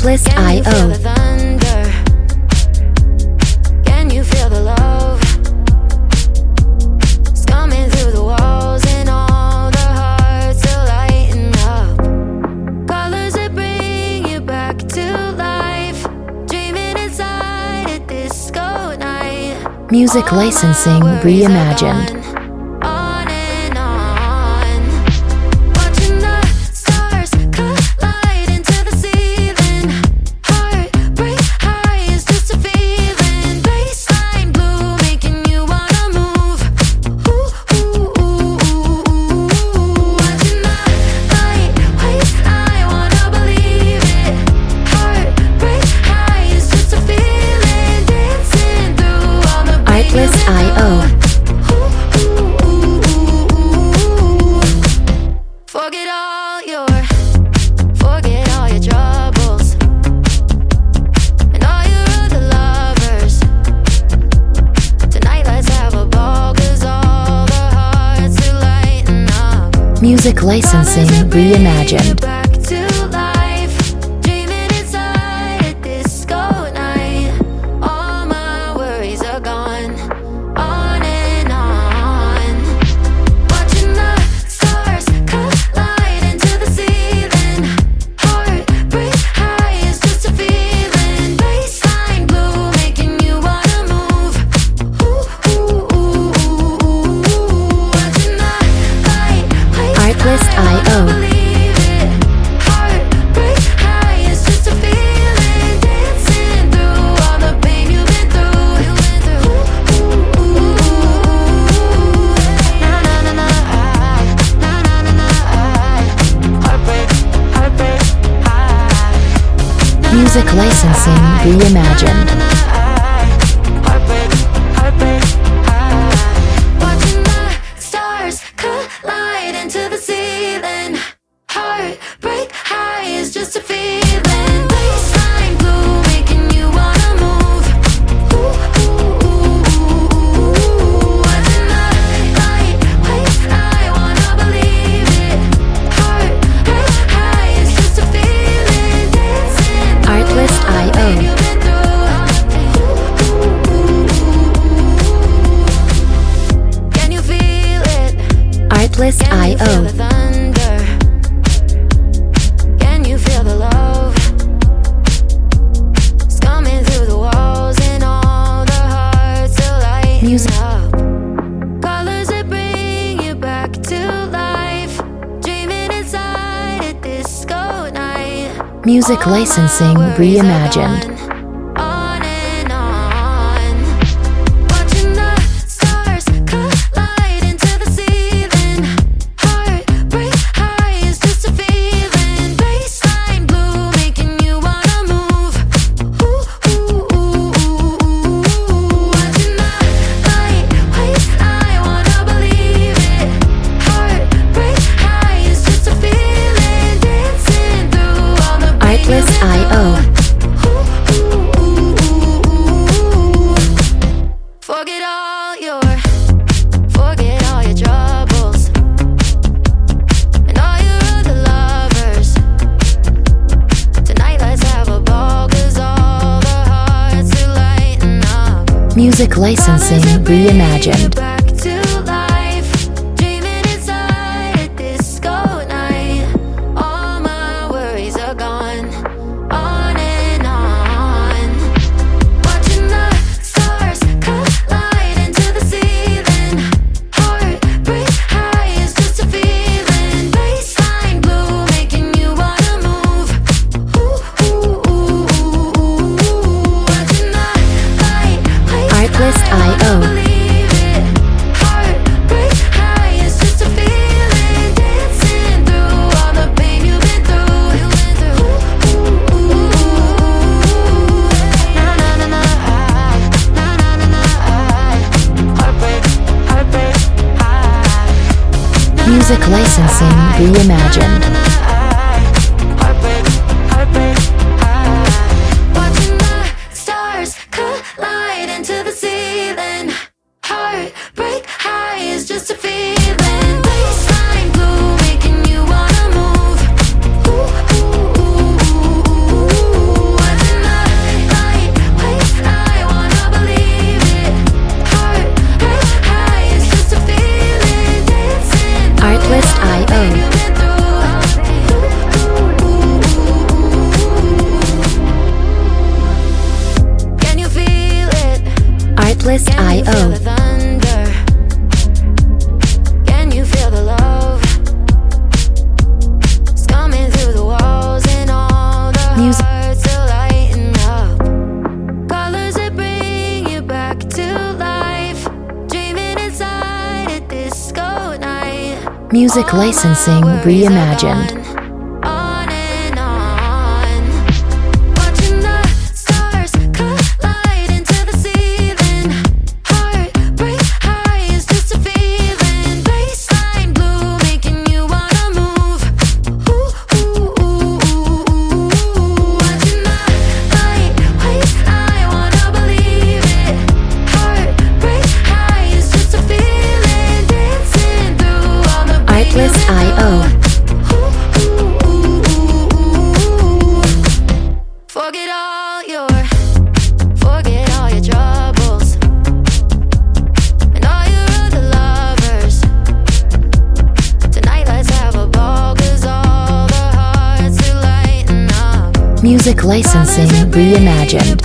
Artlist.io. Can you feel the love? It's coming through the walls and all the hearts are lighting up. Colors that bring you back to life. Dreaming inside a disco night. Music licensing reimagined. Artlist.io. Forget all your troubles and all your other lovers. Tonight let's have a ball, 'cause all the hearts are lighting up. Music licensing reimagined. Artlist.io. Music licensing reimagined. Watching the stars collide into the ceiling. Heartbreak high is just a feeling. Baseline blue making you wanna move. Watching the light waves, I wanna believe it. Heartbreak high is just a feeling. Dancing through Artlist.io. you've been through. Can you feel it? Artlist.io. Feel the thunder. Can you feel the love? It's coming through the walls and all the hearts are lighting Music. up. Colors that bring you back to life. Dreaming inside a disco night. Music licensing reimagined. On and on. Watching the stars collide into the ceiling. Heartbreak high is just a feeling. Baseline blue making you wanna move. Watching the light waves, I wanna believe it. Heartbreak high is just a feeling. Dancing through all the pain you've been Artlist.io. Forget all your troubles and all your other lovers. Tonight let's have a ball, 'cause all the hearts are lighting up. Music licensing reimagined. Back to life, dreaming inside a disco night. All my worries are gone. On and on. Watching the stars collide into the ceiling. Heartbreak high is just a feeling. Baseline blue making you wanna move. Watching the light waves, Artlist.io. believe it. Heartbreak high is just a feeling. Dancing through all the pain you've been through. Na na na na, na na na na. Heartbreak high. Music licensing reimagined. Heartbreak high. Watching the stars collide into the ceiling. Heartbreak high is just a feeling. Baseline blue making you wanna move. Music licensing reimagined. On and on. Watching the stars collide into the ceiling. Heartbreak high is just a feeling. Baseline blue making you wanna move. Ooh, ooh, ooh, ooh, ooh. Watching the light waste, I wanna believe it. Heartbreak high is just a feeling. Dancing through all the Artlist.io. Forget all your troubles and all your other lovers. Tonight let's have a ball, 'cause all the hearts are lighting up. Music licensing reimagined.